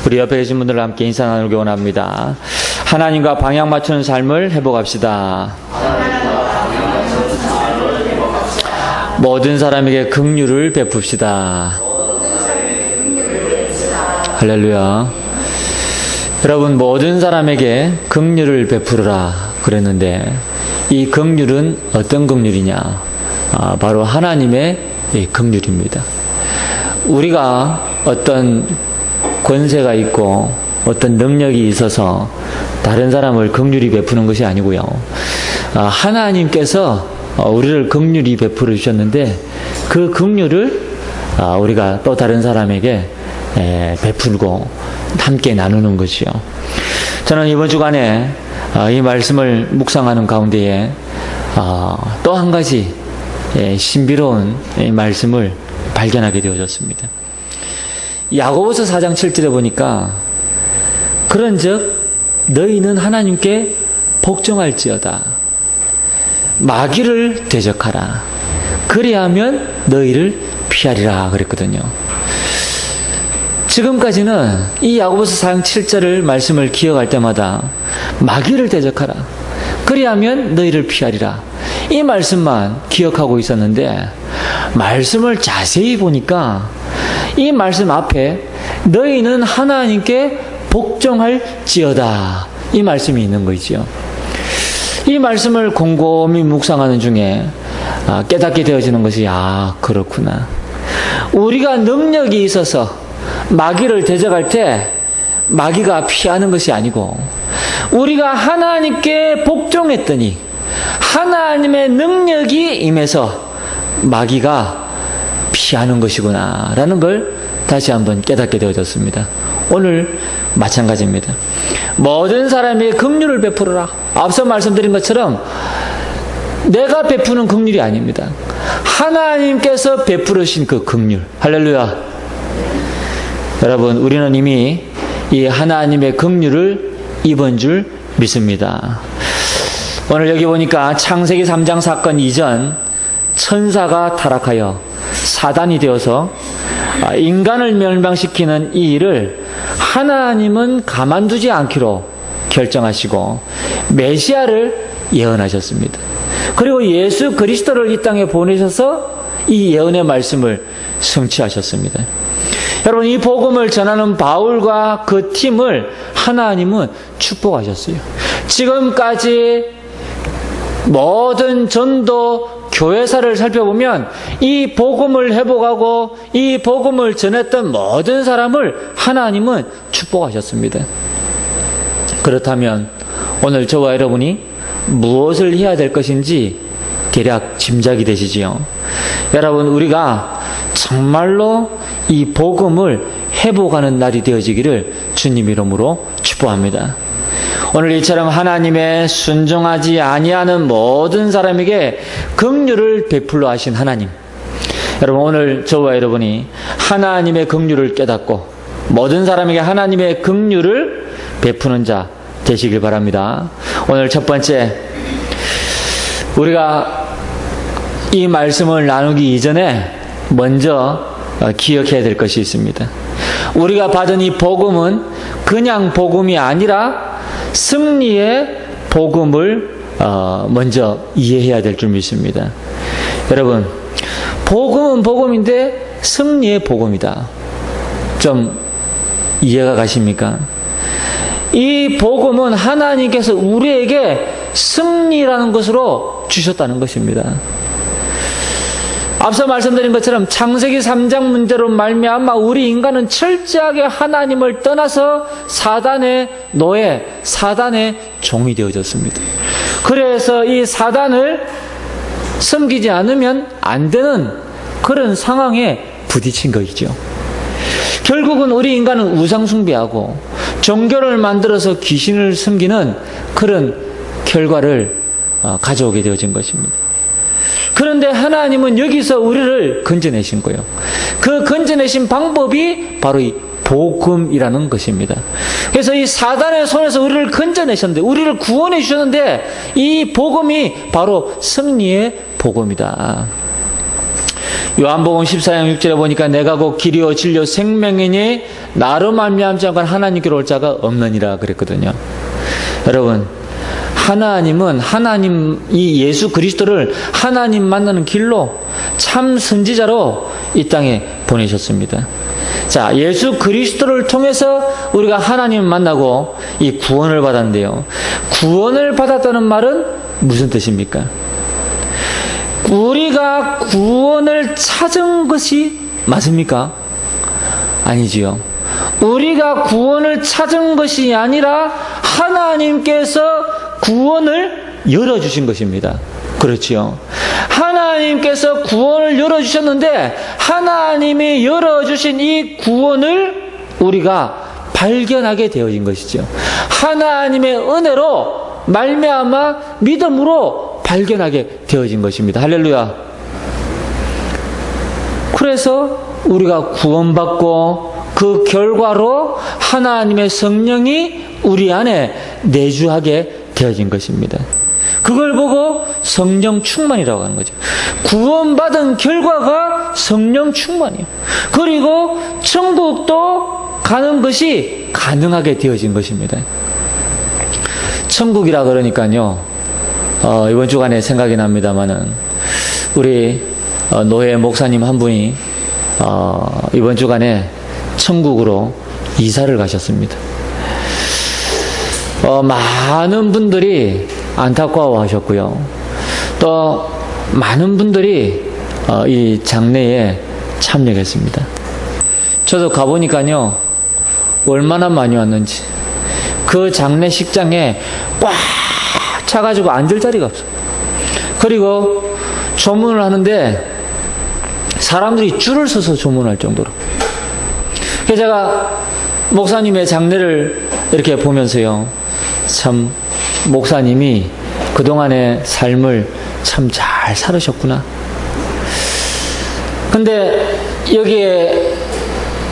우리 옆에 계신 분들과 함께 인사 나누기 원합니다. 하나님과 방향 맞추는 삶을 회복합시다. 모든 사람에게 긍휼을 베풉시다. 할렐루야. 여러분, 모든 사람에게 긍휼을 베풀으라 그랬는데 이 긍휼은 어떤 긍휼이냐? 바로 하나님의 긍휼입니다. 우리가 어떤 권세가 있고 어떤 능력이 있어서 다른 사람을 긍휼히 베푸는 것이 아니고요. 하나님께서 우리를 긍휼히 베풀어 주셨는데 그 긍휼을 우리가 또 다른 사람에게 베풀고 함께 나누는 것이요. 저는 이번 주간에 이 말씀을 묵상하는 가운데에 또 한 가지 신비로운 이 말씀을 발견하게 되어졌습니다. 야고보서 4장 7절에 보니까 그런즉 너희는 하나님께 복종할지어다. 마귀를 대적하라. 그리하면 너희를 피하리라 그랬거든요. 지금까지는 이 야고보서 4장 7절을 말씀을 기억할 때마다 마귀를 대적하라. 그리하면 너희를 피하리라. 이 말씀만 기억하고 있었는데 말씀을 자세히 보니까 이 말씀 앞에 너희는 하나님께 복종할지어다. 이 말씀이 있는 거죠. 이 말씀을 곰곰이 묵상하는 중에 깨닫게 되어지는 것이 그렇구나. 우리가 능력이 있어서 마귀를 대적할 때 마귀가 피하는 것이 아니고 우리가 하나님께 복종했더니 하나님의 능력이 임해서 마귀가 피하는 것이구나 라는 걸 다시 한번 깨닫게 되어졌습니다. 오늘 마찬가지입니다. 모든 사람에게 긍휼을 베풀어라. 앞서 말씀드린 것처럼 내가 베푸는 긍휼이 아닙니다. 하나님께서 베풀으신 그 긍휼. 할렐루야. 여러분, 우리는 이미 이 하나님의 긍휼을 입은 줄 믿습니다. 오늘 여기 보니까 창세기 3장 사건 이전 천사가 타락하여 사단이 되어서 인간을 멸망시키는 이 일을 하나님은 가만두지 않기로 결정하시고 메시아를 예언하셨습니다. 그리고 예수 그리스도를 이 땅에 보내셔서 이 예언의 말씀을 성취하셨습니다. 여러분, 이 복음을 전하는 바울과 그 팀을 하나님은 축복하셨어요. 지금까지 모든 전도 교회사를 살펴보면 이 복음을 회복하고 이 복음을 전했던 모든 사람을 하나님은 축복하셨습니다. 그렇다면 오늘 저와 여러분이 무엇을 해야 될 것인지 대략 짐작이 되시지요. 여러분, 우리가 정말로 이 복음을 회복하는 날이 되어지기를 주님 이름으로 축복합니다. 오늘 이처럼 하나님의 순종하지 아니하는 모든 사람에게 긍휼을 베풀러 하신 하나님, 여러분, 오늘 저와 여러분이 하나님의 긍휼을 깨닫고 모든 사람에게 하나님의 긍휼을 베푸는 자 되시길 바랍니다. 오늘 첫 번째, 우리가 이 말씀을 나누기 이전에 먼저 기억해야 될 것이 있습니다. 우리가 받은 이 복음은 그냥 복음이 아니라 승리의 복음을 먼저 이해해야 될 줄 믿습니다. 여러분, 복음은 복음인데 승리의 복음이다. 좀 이해가 가십니까? 이 복음은 하나님께서 우리에게 승리라는 것으로 주셨다는 것입니다. 앞서 말씀드린 것처럼 창세기 3장 문제로 말미암아 우리 인간은 철저하게 하나님을 떠나서 사단의 노예, 사단의 종이 되어졌습니다. 그래서 이 사단을 섬기지 않으면 안 되는 그런 상황에 부딪힌 것이죠. 결국은 우리 인간은 우상 숭배하고 종교를 만들어서 귀신을 섬기는 그런 결과를 가져오게 되어진 것입니다. 그런데 하나님은 여기서 우리를 건져내신 거예요. 그 건져내신 방법이 바로 이 복음이라는 것입니다. 그래서 이 사단의 손에서 우리를 건져내셨는데, 우리를 구원해 주셨는데, 이 복음이 바로 승리의 복음이다. 요한복음 14장 6절에 보니까 내가 곧 길이요 진리요 생명이니 나로 말미암지 않고 하나님께로 올 자가 없느니라 그랬거든요. 여러분, 하나님 이 예수 그리스도를 하나님 만나는 길로 참 선지자로 이 땅에 보내셨습니다. 자, 예수 그리스도를 통해서 우리가 하나님을 만나고 이 구원을 받았는데요. 구원을 받았다는 말은 무슨 뜻입니까? 우리가 구원을 찾은 것이 맞습니까? 아니지요. 우리가 구원을 찾은 것이 아니라 하나님께서 구원을 열어주신 것입니다. 그렇지요. 하나님께서 구원을 열어주셨는데 하나님이 열어주신 이 구원을 우리가 발견하게 되어진 것이죠. 하나님의 은혜로 말미암아 믿음으로 발견하게 되어진 것입니다. 할렐루야. 그래서 우리가 구원받고 그 결과로 하나님의 성령이 우리 안에 내주하게 되어진 것입니다. 그걸 보고 성령 충만이라고 하는 거죠. 구원받은 결과가 성령 충만이에요. 그리고 천국도 가는 것이 가능하게 되어진 것입니다. 천국이라 그러니까요, 이번 주간에 생각이 납니다마는 우리 노예 목사님 한 분이 이번 주간에 천국으로 이사를 가셨습니다. 많은 분들이 안타까워 하셨고요. 또 많은 분들이 이 장례에 참여했습니다. 저도 가보니까요, 얼마나 많이 왔는지. 그 장례식장에 꽉 차가지고 앉을 자리가 없어요. 그리고 조문을 하는데 사람들이 줄을 서서 조문할 정도로. 그래서 제가 목사님의 장례를 이렇게 보면서요, 참 목사님이 그동안의 삶을 참 잘 살으셨구나. 근데 여기에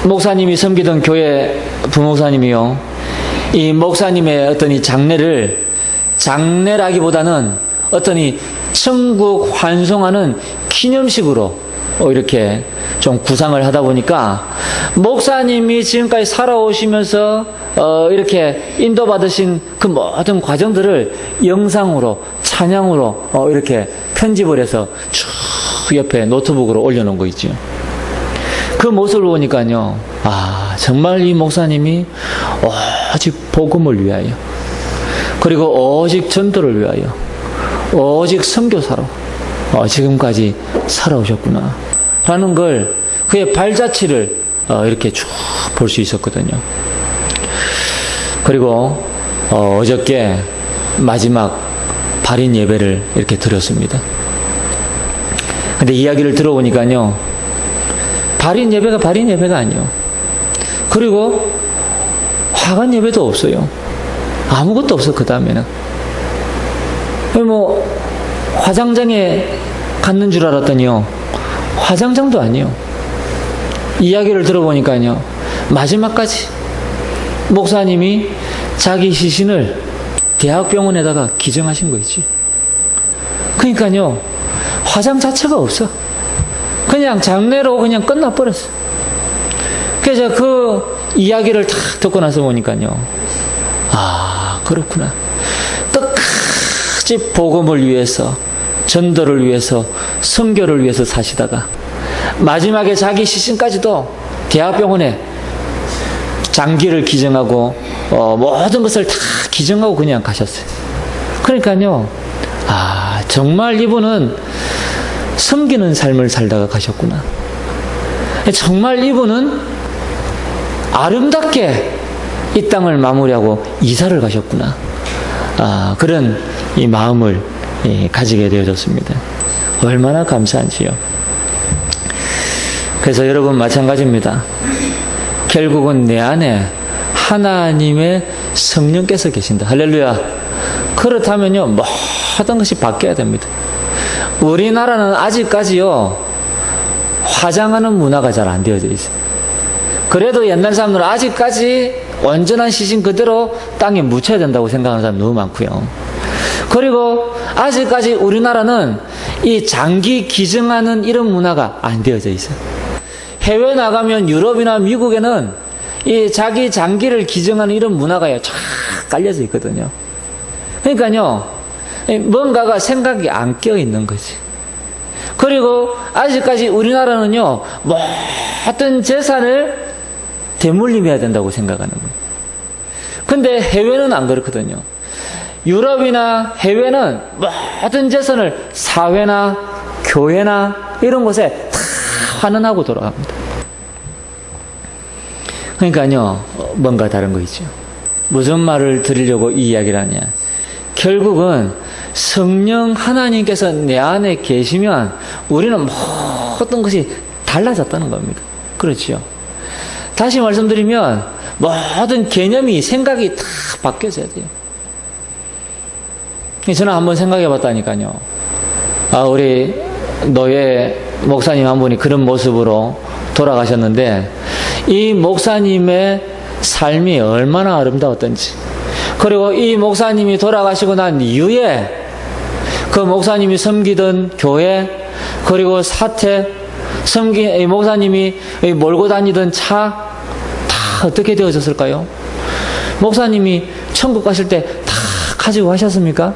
목사님이 섬기던 교회 부목사님이요, 이 목사님의 어떤 이 장례라기보다는 어떤 이 천국 환송하는 기념식으로 이렇게 좀 구상을 하다 보니까 목사님이 지금까지 살아오시면서 이렇게 인도받으신 그 모든 과정들을 영상으로, 찬양으로 이렇게 편집을 해서 쭉 옆에 노트북으로 올려놓은 거 있죠. 그 모습을 보니까요, 정말 이 목사님이 오직 복음을 위하여, 그리고 오직 전도를 위하여, 오직 선교사로 지금까지 살아오셨구나 라는 걸, 그의 발자취를 이렇게 쭉 볼 수 있었거든요. 그리고 어저께 마지막 발인 예배를 이렇게 드렸습니다. 근데 이야기를 들어보니까요, 발인 예배가 아니에요. 그리고 화관 예배도 없어요. 아무것도 없어. 그 다음에는 뭐 화장장에 갔는 줄 알았더니요, 화장장도 아니에요. 이야기를 들어보니까요, 마지막까지 목사님이 자기 시신을 대학병원에다가 기증하신 거 있지. 그러니까요, 화장 자체가 없어. 그냥 장례로 그냥 끝나버렸어. 그래서 그 이야기를 다 듣고 나서 보니까요, 그렇구나. 끝까지 복음을 위해서, 전도를 위해서, 선교를 위해서 사시다가 마지막에 자기 시신까지도 대학병원에 장기를 기증하고 모든 것을 다 기증하고 그냥 가셨어요. 그러니까요, 정말 이분은 섬기는 삶을 살다가 가셨구나. 정말 이분은 아름답게 이 땅을 마무리하고 이사를 가셨구나. 그런 이 마음을 가지게 되어졌습니다. 얼마나 감사한지요. 그래서 여러분 마찬가지입니다. 결국은 내 안에 하나님의 성령께서 계신다. 할렐루야. 그렇다면요, 모든 것이 바뀌어야 됩니다. 우리나라는 아직까지요, 화장하는 문화가 잘 안 되어져 있어요. 그래도 옛날 사람들은 아직까지 온전한 시신 그대로 땅에 묻혀야 된다고 생각하는 사람 너무 많고요. 그리고 아직까지 우리나라는 이 장기 기증하는 이런 문화가 안 되어져 있어요. 해외 나가면 유럽이나 미국에는 이 자기 장기를 기증하는 이런 문화가 쫙 깔려져 있거든요. 그러니까요, 뭔가가 생각이 안 껴 있는 거지. 그리고 아직까지 우리나라는요, 모든 재산을 대물림해야 된다고 생각하는 거예요. 근데 해외는 안 그렇거든요. 유럽이나 해외는 모든 재산을 사회나 교회나 이런 곳에 다 환원하고 돌아갑니다. 그러니까요, 뭔가 다른 거 있죠. 무슨 말을 드리려고 이 이야기를 하냐. 결국은 성령 하나님께서 내 안에 계시면 우리는 모든 것이 달라졌다는 겁니다. 그렇죠. 다시 말씀드리면 모든 개념이, 생각이 다 바뀌어져야 돼요. 저는 한번 생각해 봤다니까요. 우리 노예 목사님 한 분이 그런 모습으로 돌아가셨는데, 이 목사님의 삶이 얼마나 아름다웠던지, 그리고 이 목사님이 돌아가시고 난 이후에 그 목사님이 섬기던 교회, 그리고 사택, 이 목사님이 몰고 다니던 차, 다 어떻게 되어졌을까요? 목사님이 천국 가실 때 다 가지고 가셨습니까?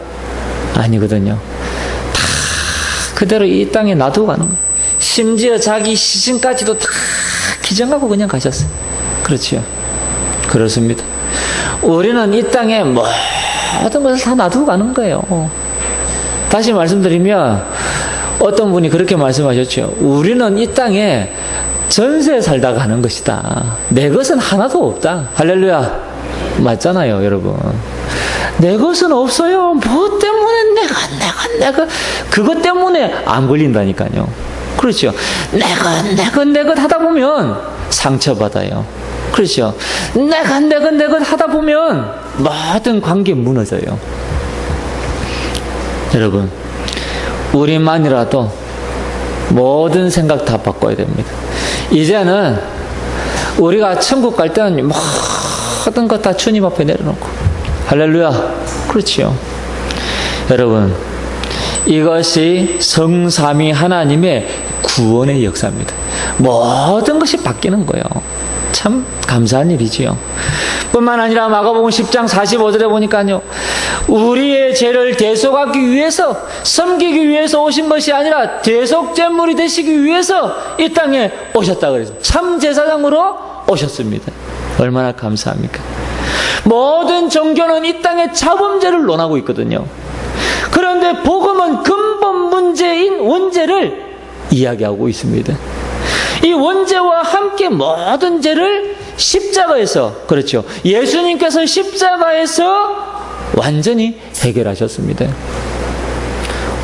아니거든요. 다 그대로 이 땅에 놔두고 가는 거예요. 심지어 자기 시신까지도 다 기증하고 그냥 가셨어요. 그렇지요. 그렇습니다. 우리는 이 땅에 모든 것을 다 놔두고 가는 거예요. 다시 말씀드리면 어떤 분이 그렇게 말씀하셨죠. 우리는 이 땅에 전세 살다 가는 것이다. 내 것은 하나도 없다. 할렐루야. 맞잖아요, 여러분. 내 것은 없어요. 뭐 때문에 내가 그것 때문에 안 걸린다니까요. 그렇죠. 내 것 하다 보면 상처받아요. 그렇죠. 내 것 하다 보면 모든 관계 무너져요. 여러분, 우리만이라도 모든 생각 다 바꿔야 됩니다. 이제는 우리가 천국 갈 때는 모든 것 다 주님 앞에 내려놓고, 할렐루야. 그렇지요. 여러분, 이것이 성삼위 하나님의 구원의 역사입니다. 모든 것이 바뀌는 거예요. 참 감사한 일이지요. 뿐만 아니라 마가복음 10장 45절에 보니까요, 우리의 죄를 대속하기 위해서, 섬기기 위해서 오신 것이 아니라 대속제물이 되시기 위해서 이 땅에 오셨다 그래서 참 제사장으로 오셨습니다. 얼마나 감사합니까? 모든 종교는 이 땅의 자범죄를 논하고 있거든요. 그런데 복음은 근본 문제인 원죄를 이야기하고 있습니다. 이 원죄와 함께 모든 죄를 십자가에서, 그렇죠, 예수님께서 십자가에서 완전히 해결하셨습니다.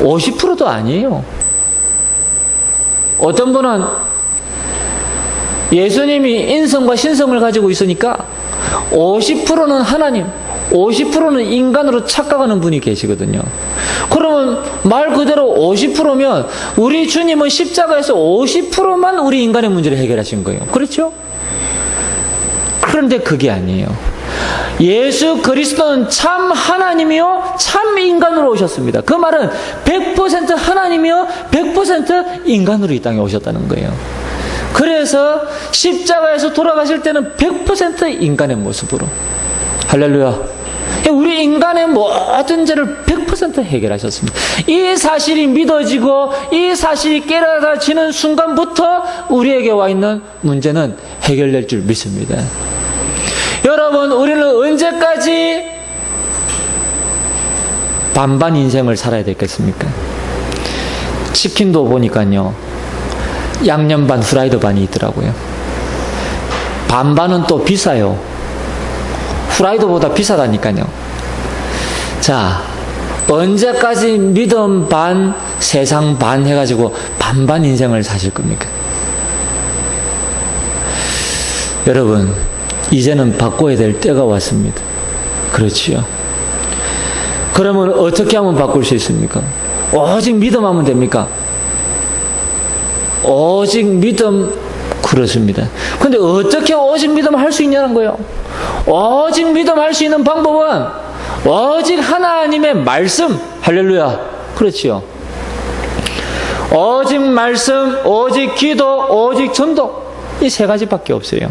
50%도 아니에요. 어떤 분은 예수님이 인성과 신성을 가지고 있으니까 50%는 하나님, 50%는 인간으로 착각하는 분이 계시거든요. 그러면 말 그대로 50%면 우리 주님은 십자가에서 50%만 우리 인간의 문제를 해결하신 거예요. 그렇죠? 그런데 그게 아니에요. 예수 그리스도는 참 하나님이요 참 인간으로 오셨습니다. 그 말은 100% 하나님이요 100% 인간으로 이 땅에 오셨다는 거예요. 그래서 십자가에서 돌아가실 때는 100% 인간의 모습으로, 할렐루야, 우리 인간의 모든 죄를 100% 해결하셨습니다. 이 사실이 믿어지고 이 사실이 깨달아지는 순간부터 우리에게 와 있는 문제는 해결될 줄 믿습니다. 여러분, 우리는 언제까지 반반 인생을 살아야 되겠습니까? 치킨도 보니까요, 양념 반, 후라이드 반이 있더라고요. 반반은 또 비싸요. 후라이드보다 비싸다니까요. 자, 언제까지 믿음 반, 세상 반 해가지고 반반 인생을 사실 겁니까? 여러분, 이제는 바꿔야 될 때가 왔습니다. 그렇지요. 그러면 어떻게 하면 바꿀 수 있습니까? 오직 믿음하면 됩니까? 오직 믿음, 그렇습니다. 근데 어떻게 오직 믿음 할 수 있냐는 거예요. 오직 믿음 할 수 있는 방법은 오직 하나님의 말씀, 할렐루야, 그렇지요. 오직 말씀, 오직 기도, 오직 전도. 이 세 가지밖에 없어요.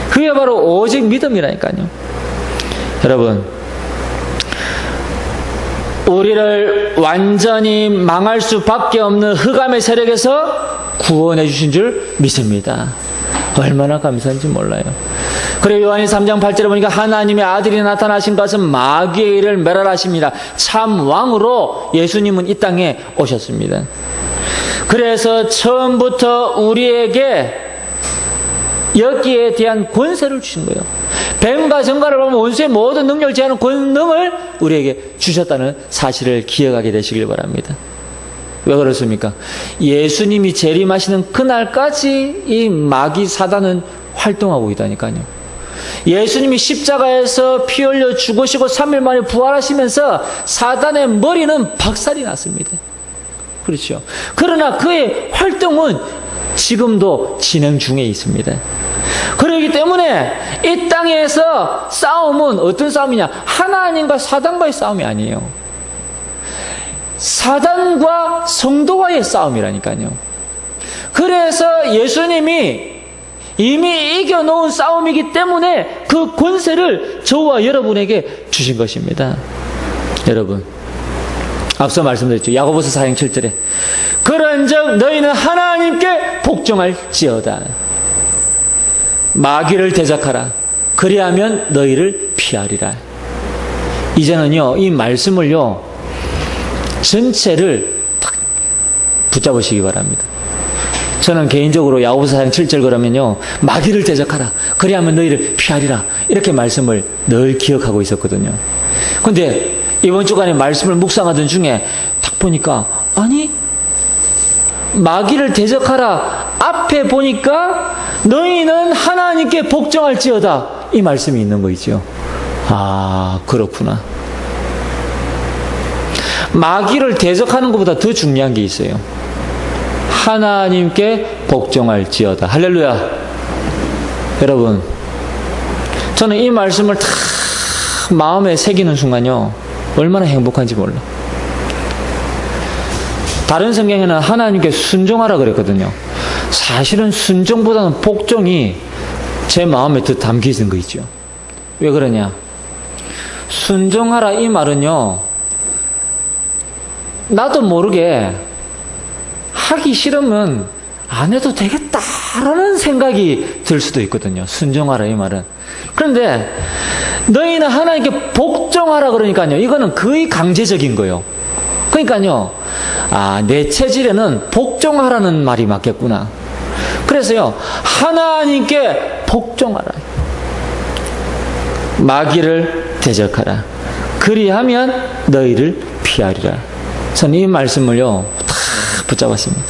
그게 바로 오직 믿음이라니까요. 여러분, 우리를 완전히 망할 수밖에 없는 흑암의 세력에서 구원해 주신 줄 믿습니다. 얼마나 감사한지 몰라요. 그리고 요한이 3장 8절에 보니까 하나님의 아들이 나타나신 것은 마귀의 일을 멸하십니다. 참 왕으로 예수님은 이 땅에 오셨습니다. 그래서 처음부터 우리에게 여기에 대한 권세를 주신 거예요. 뱀과 정갈을 보면 원수의 모든 능력을 제하는 권능을 우리에게 주셨다는 사실을 기억하게 되시길 바랍니다. 왜 그렇습니까? 예수님이 재림하시는 그날까지 이 마귀 사단은 활동하고 있다니까요. 예수님이 십자가에서 피 흘려 죽으시고 3일 만에 부활하시면서 사단의 머리는 박살이 났습니다. 그렇죠. 그러나 그의 활동은 지금도 진행 중에 있습니다. 그렇기 때문에 이 땅에서 싸움은 어떤 싸움이냐? 하나님과 사단과의 싸움이 아니에요. 사단과 성도와의 싸움이라니까요. 그래서 예수님이 이미 이겨놓은 싸움이기 때문에 그 권세를 저와 여러분에게 주신 것입니다. 여러분, 앞서 말씀드렸죠. 야고보서 4장 7절에 그런즉 너희는 하나님께 복종할지어다. 마귀를 대적하라. 그리하면 너희를 피하리라. 이제는요, 이 말씀을요, 전체를 딱 붙잡으시기 바랍니다. 저는 개인적으로 야고보서 4장 7절 그러면요, 마귀를 대적하라. 그리하면 너희를 피하리라. 이렇게 말씀을 늘 기억하고 있었거든요. 근데 이번 주간에 말씀을 묵상하던 중에 딱 보니까, 아니, 마귀를 대적하라 앞에 보니까 너희는 하나님께 복종할지어다 이 말씀이 있는 거 있죠. 아, 그렇구나. 마귀를 대적하는 것보다 더 중요한 게 있어요. 하나님께 복종할지어다. 할렐루야. 여러분, 저는 이 말씀을 다 마음에 새기는 순간요, 얼마나 행복한지 몰라. 다른 성경에는 하나님께 순종하라 그랬거든요. 사실은 순종보다는 복종이 제 마음에 더 담겨진 거 있죠. 왜 그러냐? 순종하라 이 말은요, 나도 모르게 하기 싫으면 안 해도 되겠다라는 생각이 들 수도 있거든요. 순종하라 이 말은. 그런데 너희는 하나님께 복종하라 그러니까요, 이거는 거의 강제적인 거예요. 그러니까요, 아, 내 체질에는 복종하라는 말이 맞겠구나. 그래서요, 하나님께 복종하라. 마귀를 대적하라. 그리하면 너희를 피하리라. 저는 이 말씀을요, 다 붙잡았습니다.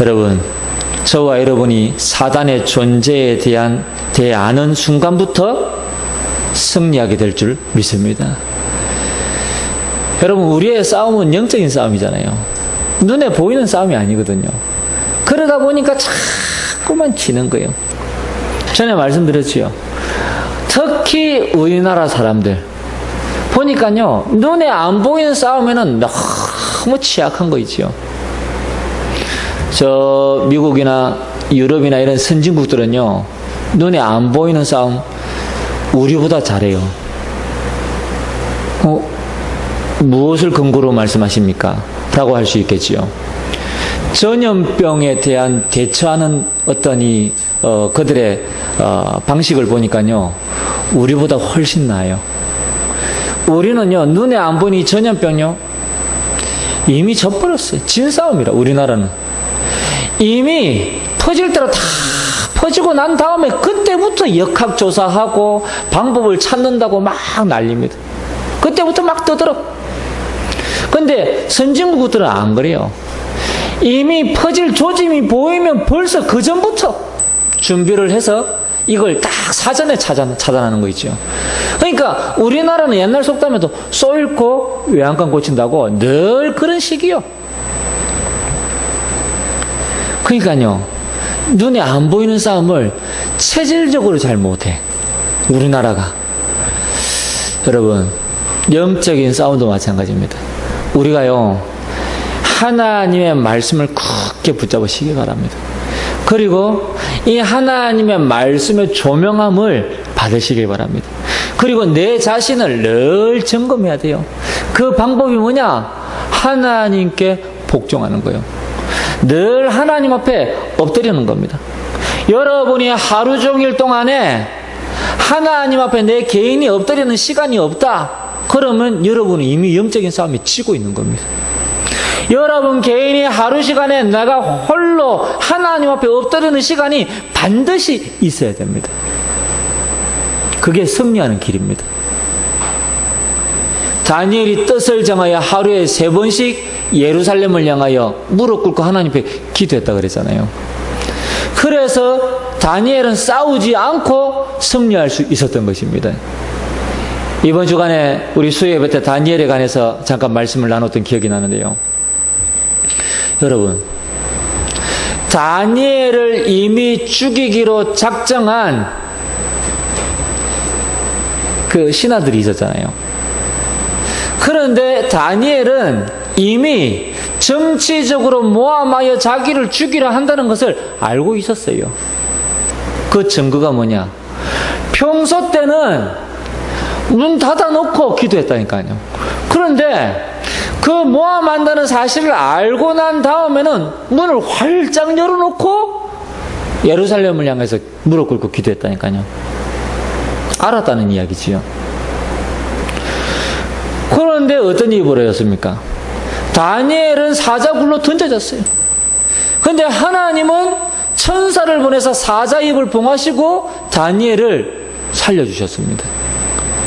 여러분, 저와 여러분이 사단의 존재에 대한 대하는 순간부터 승리하게 될 줄 믿습니다. 여러분, 우리의 싸움은 영적인 싸움이잖아요. 눈에 보이는 싸움이 아니거든요. 그러다 보니까 자꾸만 지는 거예요. 전에 말씀드렸지요. 특히 우리나라 사람들 보니까요, 눈에 안 보이는 싸움에는 너무 취약한 거 있지요. 저 미국이나 유럽이나 이런 선진국들은요, 눈에 안 보이는 싸움 우리보다 잘해요. 무엇을 근거로 말씀하십니까? 라고 할 수 있겠지요. 전염병에 대한 대처하는 어떤 그들의 방식을 보니까요, 우리보다 훨씬 나아요. 우리는요, 눈에 안 보이는 이 전염병요, 이미 져버렸어요. 진 싸움이라. 우리나라는 이미 퍼질 대로 다 퍼지고 난 다음에 그때부터 역학조사하고 방법을 찾는다고 막 난립니다. 그때부터 막 떠들어. 근데 선진국들은 안 그래요. 이미 퍼질 조짐이 보이면 벌써 그 전부터 준비를 해서 이걸 딱 사전에 차단하는 거 있죠. 그러니까 우리나라는 옛날 속담에도 쏘일고 외양간 고친다고 늘 그런 식이요. 그러니까요, 눈에 안 보이는 싸움을 체질적으로 잘 못해, 우리나라가. 여러분, 영적인 싸움도 마찬가지입니다. 우리가요, 하나님의 말씀을 크게 붙잡으시기 바랍니다. 그리고 이 하나님의 말씀의 조명함을 받으시기 바랍니다. 그리고 내 자신을 늘 점검해야 돼요. 그 방법이 뭐냐? 하나님께 복종하는 거예요. 늘 하나님 앞에 엎드리는 겁니다. 여러분이 하루 종일 동안에 하나님 앞에 내 개인이 엎드리는 시간이 없다. 그러면 여러분은 이미 영적인 싸움에 지고 있는 겁니다. 여러분 개인이 하루 시간에 내가 홀로 하나님 앞에 엎드리는 시간이 반드시 있어야 됩니다. 그게 승리하는 길입니다. 다니엘이 뜻을 정하여 하루에 3번씩 예루살렘을 향하여 무릎 꿇고 하나님 앞에 기도했다 그랬잖아요. 그래서 다니엘은 싸우지 않고 승리할 수 있었던 것입니다. 이번 주간에 우리 수요 예배 때 다니엘에 관해서 잠깐 말씀을 나눴던 기억이 나는데요. 여러분, 다니엘을 이미 죽이기로 작정한 그 신하들이 있었잖아요. 그런데 다니엘은 이미 정치적으로 모함하여 자기를 죽이려 한다는 것을 알고 있었어요. 그 증거가 뭐냐? 평소 때는 문 닫아놓고 기도했다니까요. 그런데 그 모함한다는 사실을 알고 난 다음에는 문을 활짝 열어놓고 예루살렘을 향해서 무릎 꿇고 기도했다니까요. 알았다는 이야기지요. 그런데 어떤 일이 벌어졌습니까? 다니엘은 사자굴로 던져졌어요. 그런데 하나님은 천사를 보내서 사자 입을 봉하시고 다니엘을 살려주셨습니다.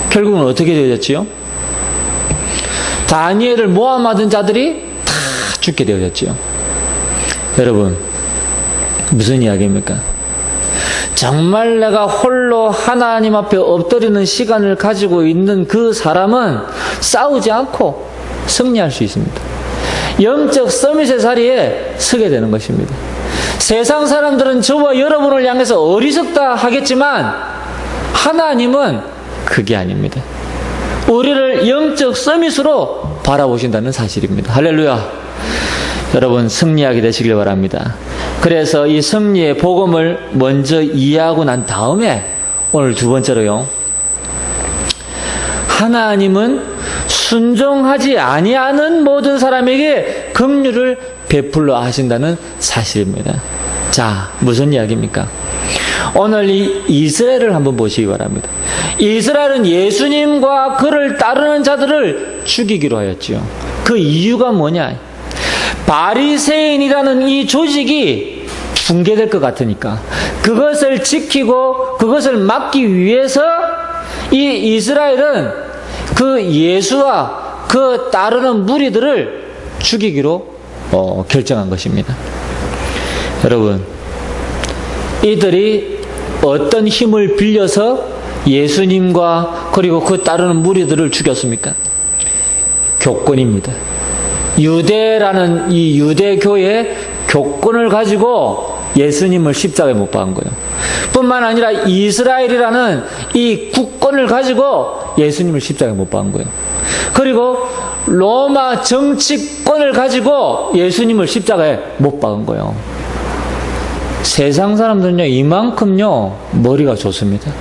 결국은 어떻게 되었지요? 다니엘을 모함하던 자들이 다 죽게 되었지요. 여러분, 무슨 이야기입니까? 정말 내가 홀로 하나님 앞에 엎드리는 시간을 가지고 있는 그 사람은 싸우지 않고 승리할 수 있습니다. 영적 서밋의 자리에 서게 되는 것입니다. 세상 사람들은 저와 여러분을 향해서 어리석다 하겠지만 하나님은 그게 아닙니다. 우리를 영적 서밋으로 바라보신다는 사실입니다. 할렐루야. 여러분 승리하게 되시길 바랍니다. 그래서 이 승리의 복음을 먼저 이해하고 난 다음에 오늘 두 번째로요. 하나님은 순종하지 아니하는 모든 사람에게 긍휼을 베풀러 하신다는 사실입니다. 자, 무슨 이야기입니까? 오늘 이 이스라엘을 한번 보시기 바랍니다. 이스라엘은 예수님과 그를 따르는 자들을 죽이기로 하였지요. 그 이유가 뭐냐? 바리새인이라는 이 조직이 붕괴될 것 같으니까 그것을 지키고 그것을 막기 위해서 이 이스라엘은 그 예수와 그 따르는 무리들을 죽이기로 결정한 것입니다. 여러분, 이들이 어떤 힘을 빌려서 예수님과 그리고 그 따르는 무리들을 죽였습니까? 교권입니다. 유대라는 이 유대교의 교권을 가지고 예수님을 십자가에 못 박은 거예요. 뿐만 아니라 이스라엘이라는 이 국권을 가지고 예수님을 십자가에 못 박은 거예요. 그리고 로마 정치권을 가지고 예수님을 십자가에 못 박은 거예요. 세상 사람들은요, 이만큼요, 머리가 좋습니다.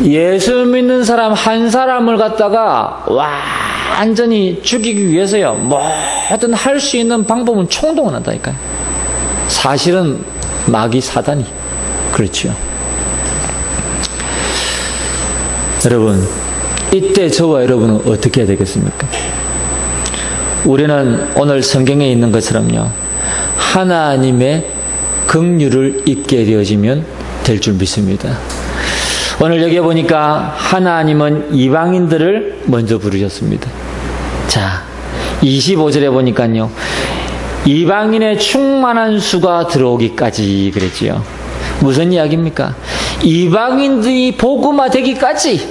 예수 믿는 사람 한 사람을 갖다가 완전히 죽이기 위해서요, 뭐든 할 수 있는 방법은 총동원 한다니까요. 사실은 마귀 사단이 그렇지요. 여러분, 이때 저와 여러분은 어떻게 해야 되겠습니까? 우리는 오늘 성경에 있는 것처럼요, 하나님의 긍휼을 입게 되어지면 될 줄 믿습니다. 오늘 여기 보니까 하나님은 이방인들을 먼저 부르셨습니다. 자, 25절에 보니까요, 이방인의 충만한 수가 들어오기까지 그랬지요. 무슨 이야기입니까? 이방인들이 복음화 되기까지.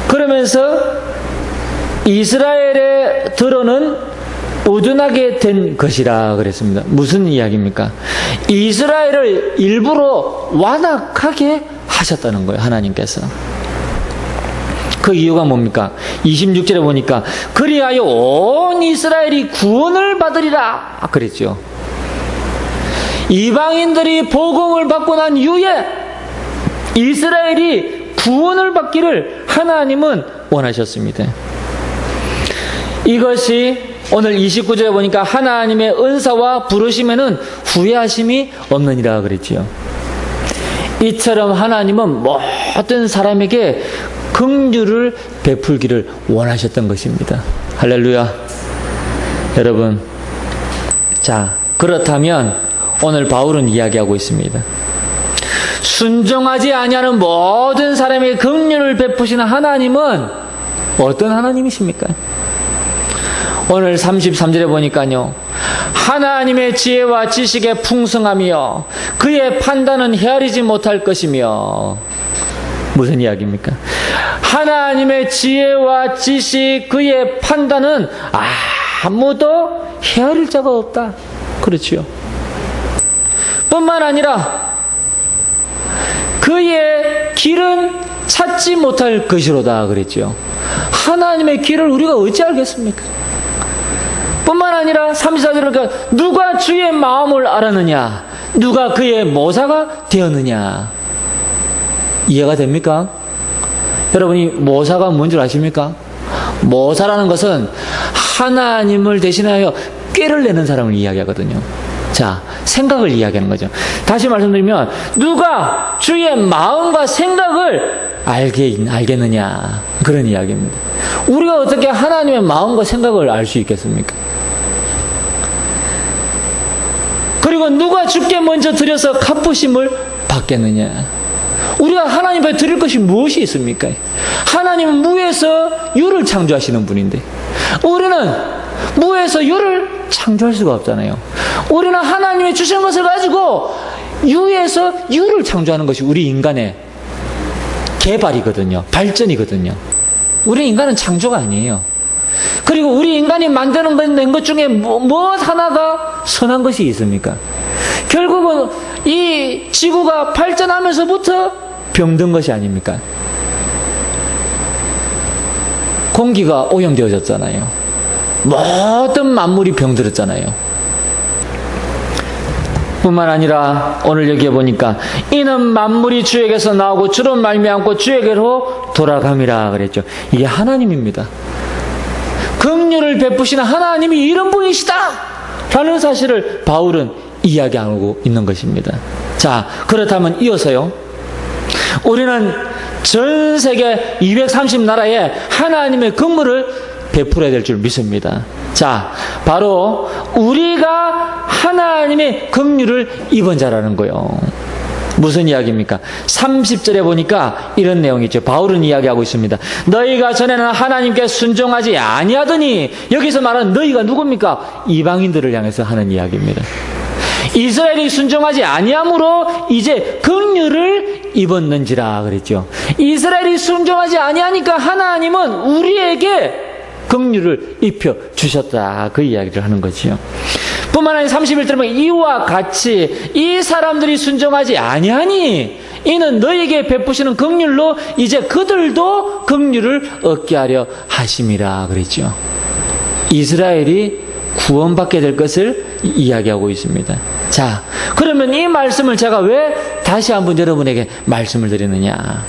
그러면서 이스라엘의 들어는 우둔하게 된 것이라 그랬습니다. 무슨 이야기입니까? 이스라엘을 일부러 완악하게 하셨다는 거예요, 하나님께서. 그 이유가 뭡니까? 26절에 보니까 그리하여 온 이스라엘이 구원을 받으리라 그랬죠. 이방인들이 복음을 받고 난 이후에 이스라엘이 구원을 받기를 하나님은 원하셨습니다. 이것이 오늘 29절에 보니까 하나님의 은사와 부르심에는 후회하심이 없느니라 그랬지요. 이처럼 하나님은 모든 사람에게 긍휼을 베풀기를 원하셨던 것입니다. 할렐루야. 여러분, 자, 그렇다면 오늘 바울은 이야기하고 있습니다. 순종하지 아니하는 모든 사람에게 긍휼을 베푸시는 하나님은 어떤 하나님이십니까? 오늘 33절에 보니까요, 하나님의 지혜와 지식에 풍성하며 그의 판단은 헤아리지 못할 것이며, 무슨 이야기입니까? 하나님의 지혜와 지식, 그의 판단은 아무도 헤아릴 자가 없다. 그렇지요. 뿐만 아니라 그의 길은 찾지 못할 것이로다 그랬죠. 하나님의 길을 우리가 어찌 알겠습니까? 뿐만 아니라 34절에 누가 주의 마음을 알았느냐, 누가 그의 모사가 되었느냐. 이해가 됩니까? 여러분이 모사가 뭔 줄 아십니까? 모사라는 것은 하나님을 대신하여 꾀를 내는 사람을 이야기하거든요. 자, 생각을 이야기하는 거죠. 다시 말씀드리면 누가 주의 마음과 생각을 알겠느냐, 그런 이야기입니다. 우리가 어떻게 하나님의 마음과 생각을 알 수 있겠습니까? 그리고 누가 주께 먼저 드려서 갚으심을 받겠느냐. 우리가 하나님 앞에 드릴 것이 무엇이 있습니까? 하나님은 무에서 유를 창조하시는 분인데 우리는 무에서 유를 창조할 수가 없잖아요. 우리는 하나님이 주신 것을 가지고 유에서 유를 창조하는 것이 우리 인간의 개발이거든요. 발전이거든요. 우리 인간은 창조가 아니에요. 그리고 우리 인간이 만드는 것 중에 뭐 하나가 선한 것이 있습니까? 결국은 이 지구가 발전하면서부터 병든 것이 아닙니까? 공기가 오염되어졌잖아요. 모든 만물이 병들었잖아요. 뿐만 아니라 오늘 여기에 보니까 이는 만물이 주에게서 나오고 주로 말미암고 주에게로 돌아감이라 그랬죠. 이게 하나님입니다. 긍휼을 베푸시는 하나님이 이런 분이시다 라는 사실을 바울은 이야기하고 있는 것입니다. 자, 그렇다면 이어서요, 우리는 전 세계 230나라에 하나님의 긍휼을 베풀어야 될 줄 믿습니다. 자, 바로 우리가 하나님의 긍휼을 입은 자라는 거예요. 무슨 이야기입니까? 30절에 보니까 이런 내용이 있죠. 바울은 이야기하고 있습니다. 너희가 전에는 하나님께 순종하지 아니하더니, 여기서 말하는 너희가 누굽니까? 이방인들을 향해서 하는 이야기입니다. 이스라엘이 순종하지 아니함으로 이제 긍휼을 입었는지라 그랬죠. 이스라엘이 순종하지 아니하니까 하나님은 우리에게 긍휼을 입혀 주셨다, 그 이야기를 하는 거지요. 뿐만 아니라 31절에 보면 이와 같이 이 사람들이 순종하지 아니하니 이는 너에게 베푸시는 긍휼로 이제 그들도 긍휼을 얻게 하려 하심이라 그랬죠. 이스라엘이 구원받게 될 것을 이야기하고 있습니다. 자, 그러면 이 말씀을 제가 왜 다시 한번 여러분에게 말씀을 드리느냐.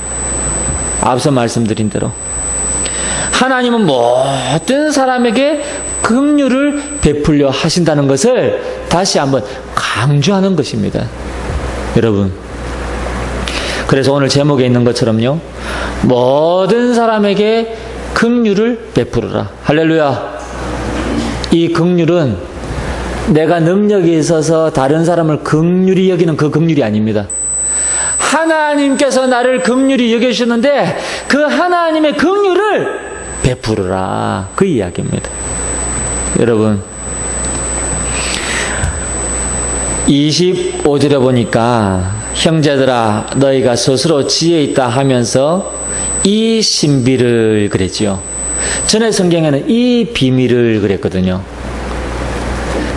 앞서 말씀드린 대로 하나님은 모든 사람에게 긍휼을 베풀려 하신다는 것을 다시 한번 강조하는 것입니다. 여러분, 그래서 오늘 제목에 있는 것처럼요, 모든 사람에게 긍휼을 베풀어라. 할렐루야. 이 긍휼은 내가 능력이 있어서 다른 사람을 긍휼히 여기는 그 긍휼이 아닙니다. 하나님께서 나를 긍휼히 여겨주셨는데 그 하나님의 긍휼을 베풀어라, 그 이야기입니다. 여러분, 25절에 보니까 형제들아 너희가 스스로 지혜 있다 하면서 이 신비를 그랬지요. 전에 성경에는 이 비밀을 그랬거든요.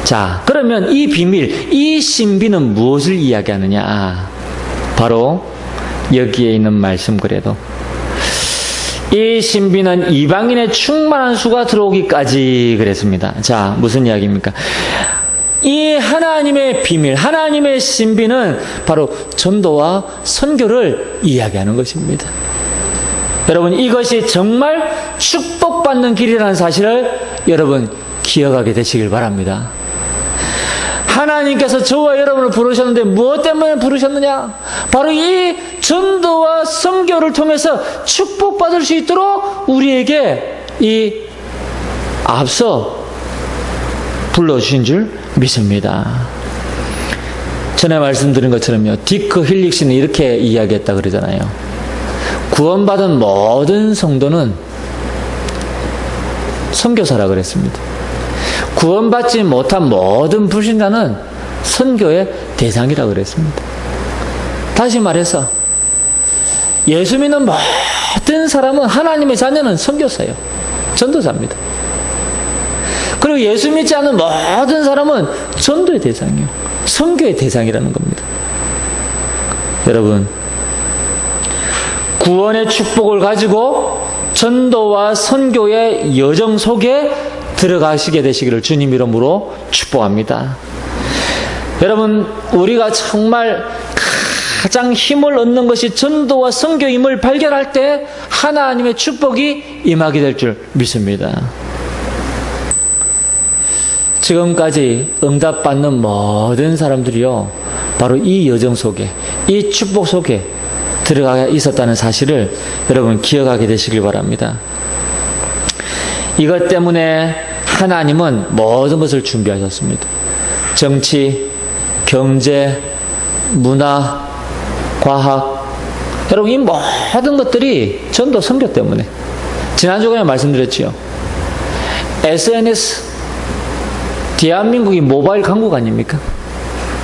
자, 그러면 이 비밀, 이 신비는 무엇을 이야기하느냐? 바로 여기에 있는 말씀 그래도 이 신비는 이방인의 충만한 수가 들어오기까지 그랬습니다. 자, 무슨 이야기입니까? 이 하나님의 비밀, 하나님의 신비는 바로 전도와 선교를 이야기하는 것입니다. 여러분, 이것이 정말 축복받는 길이라는 사실을 여러분 기억하게 되시길 바랍니다. 하나님께서 저와 여러분을 부르셨는데 무엇 때문에 부르셨느냐? 바로 이 전도와 선교를 통해서 축복받을 수 있도록 우리에게 이 앞서 불러주신 줄 믿습니다. 전에 말씀드린 것처럼요, 디크 힐릭스는 이렇게 이야기했다 그러잖아요. 구원받은 모든 성도는 선교사라 그랬습니다. 구원받지 못한 모든 불신자는 선교의 대상이라 그랬습니다. 다시 말해서 예수 믿는 모든 사람은, 하나님의 자녀는 선교사예요. 전도자입니다. 그리고 예수 믿지 않는 모든 사람은 전도의 대상이에요. 선교의 대상이라는 겁니다. 여러분, 구원의 축복을 가지고 전도와 선교의 여정 속에 들어가시게 되시기를 주님 이름으로 축복합니다. 여러분, 우리가 정말 가장 힘을 얻는 것이 전도와 선교임을 발견할 때 하나님의 축복이 임하게 될 줄 믿습니다. 지금까지 응답받는 모든 사람들이요, 바로 이 여정 속에, 이 축복 속에 들어가 있었다는 사실을 여러분 기억하게 되시길 바랍니다. 이것 때문에 하나님은 모든 것을 준비하셨습니다. 정치, 경제, 문화, 과학, 여러분 이 모든 것들이 전도 선교 때문에, 지난주에 말씀드렸지요. SNS, 대한민국이 모바일 강국 아닙니까?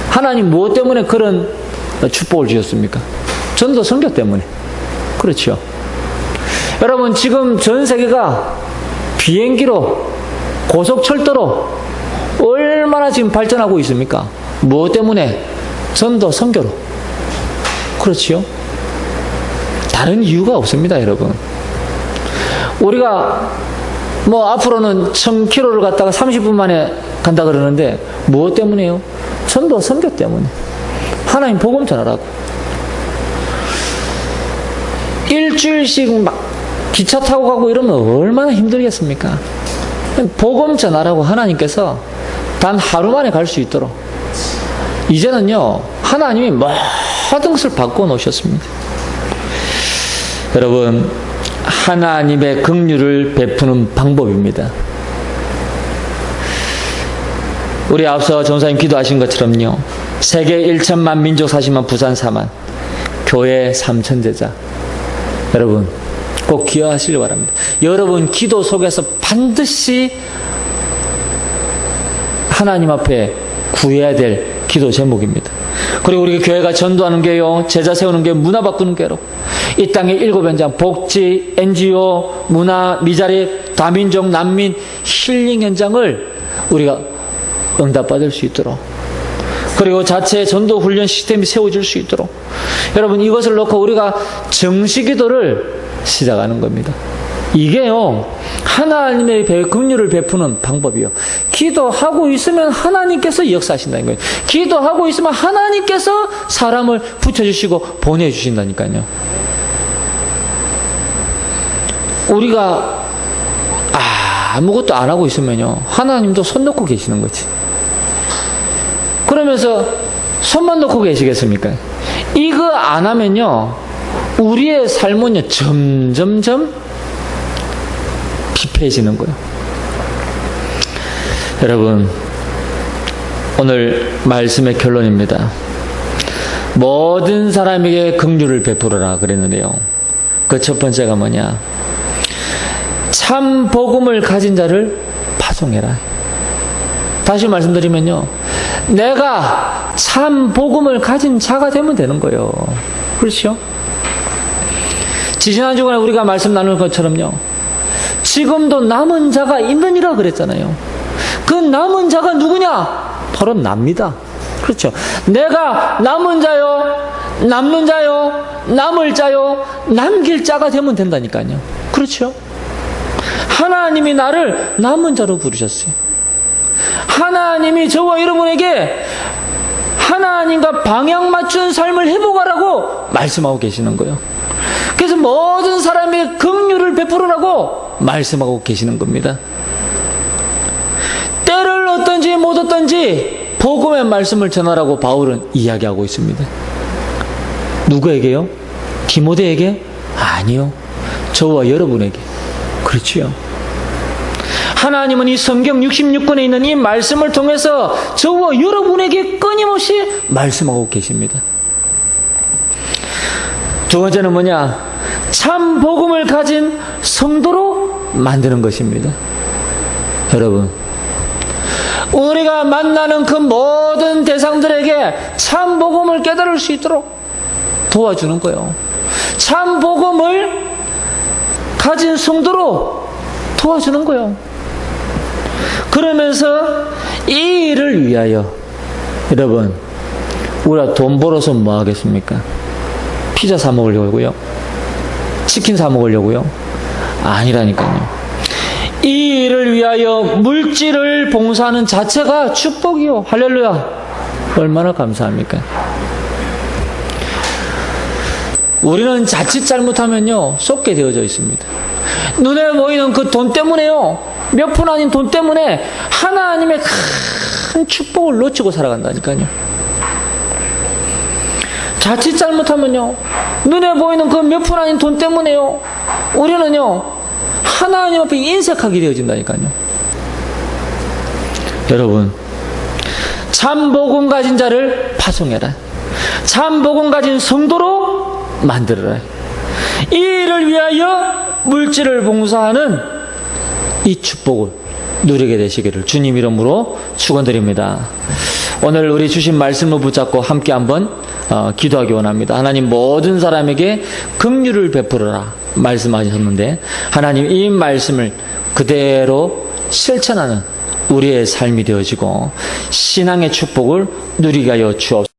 하나님 무엇 때문에 그런 축복을 주셨습니까? 전도 선교 때문에. 그렇죠. 여러분, 지금 전 세계가 비행기로, 고속철도로 얼마나 지금 발전하고 있습니까? 무엇 때문에? 전도 선교로. 그렇지요. 다른 이유가 없습니다, 여러분. 우리가 앞으로는 1000km를 갔다가 30분 만에 간다 그러는데 무엇 때문에요? 전도 선교 때문에. 하나님 복음 전하라고. 일주일씩 막 기차 타고 가고 이러면 얼마나 힘들겠습니까? 복음 전하라고 하나님께서 단 하루 만에 갈 수 있도록 이제는요, 하나님이 모든 것을 바꿔 놓으셨습니다. 여러분, 하나님의 긍휼을 베푸는 방법입니다. 우리 앞서 전사님 기도하신 것처럼요, 세계 1천만 민족 40만 부산 4만 교회 3천제자, 여러분 꼭 기억하시길 바랍니다. 여러분 기도 속에서 반드시 하나님 앞에 구해야 될 기도 제목입니다. 그리고 우리 교회가 전도하는 교회요, 제자 세우는 교회, 문화 바꾸는 교회로 이 땅의 7현장, 복지, NGO, 문화, 미자립, 다민족, 난민, 힐링 현장을 우리가 응답받을 수 있도록, 그리고 자체 전도 훈련 시스템이 세워질 수 있도록, 여러분 이것을 놓고 우리가 정시기도를 시작하는 겁니다. 이게요, 하나님의 긍휼을 베푸는 방법이요. 기도하고 있으면 하나님께서 역사하신다는 거예요. 기도하고 있으면 하나님께서 사람을 붙여주시고 보내주신다니까요. 우리가 아무것도 안 하고 있으면요, 하나님도 손 놓고 계시는 거지. 그러면서 손만 놓고 계시겠습니까? 이거 안 하면요, 우리의 삶은요, 점점점 피폐해지는 거예요. 여러분, 오늘 말씀의 결론입니다. 모든 사람에게 긍휼을 베풀어라 그랬는데요, 그 첫 번째가 뭐냐? 참 복음을 가진 자를 파송해라. 다시 말씀드리면요, 내가 참 복음을 가진 자가 되면 되는 거예요. 그렇죠? 지지난주간에 우리가 말씀 나눌 것처럼요, 지금도 남은 자가 있느니라 그랬잖아요. 그 남은 자가 누구냐? 바로 납니다. 그렇죠? 내가 남은 자요, 남는 자요, 남을 자요, 남길 자가 되면 된다니까요. 그렇죠? 하나님이 나를 남은 자로 부르셨어요. 하나님이 저와 여러분에게 하나님과 방향 맞춘 삶을 회복하라고 말씀하고 계시는 거예요. 그래서 모든 사람에게 긍휼을 베풀으라고 말씀하고 계시는 겁니다. 때를 얻든지 못 얻든지 복음의 말씀을 전하라고 바울은 이야기하고 있습니다. 누구에게요? 디모데에게? 아니요. 저와 여러분에게. 그렇지요. 하나님은 이 성경 66권에 있는 이 말씀을 통해서 저와 여러분에게 끊임없이 말씀하고 계십니다. 두 번째는 뭐냐? 참 복음을 가진 성도로 만드는 것입니다. 여러분, 우리가 만나는 그 모든 대상들에게 참 복음을 깨달을 수 있도록 도와주는 거예요. 참 복음을 가진 성도로 도와주는 거예요. 그러면서 이 일을 위하여, 여러분, 우리가 돈 벌어서 뭐 하겠습니까? 피자 사 먹으려고요? 치킨 사 먹으려고요? 아니라니까요. 이 일을 위하여 물질을 봉사하는 자체가 축복이요. 할렐루야. 얼마나 감사합니까? 우리는 자칫 잘못하면요, 쏟게 되어져 있습니다. 눈에 보이는 그 돈 때문에요, 몇 푼 아닌 돈 때문에 하나님의 큰 축복을 놓치고 살아간다니까요. 자칫 잘못하면요, 눈에 보이는 그 몇 푼 아닌 돈 때문에요, 우리는요, 하나님 앞에 인색하게 되어진다니까요. 여러분, 참 복음 가진 자를 파송해라. 참 복음 가진 성도로 만들어라. 이 일을 위하여 물질을 봉사하는 이 축복을 누리게 되시기를 주님 이름으로 축원드립니다. 오늘 우리 주신 말씀을 붙잡고 함께 한번 기도하기 원합니다. 하나님, 모든 사람에게 긍휼을 베풀어라 말씀하셨는데, 하나님, 이 말씀을 그대로 실천하는 우리의 삶이 되어지고 신앙의 축복을 누리게 하여 주옵소서.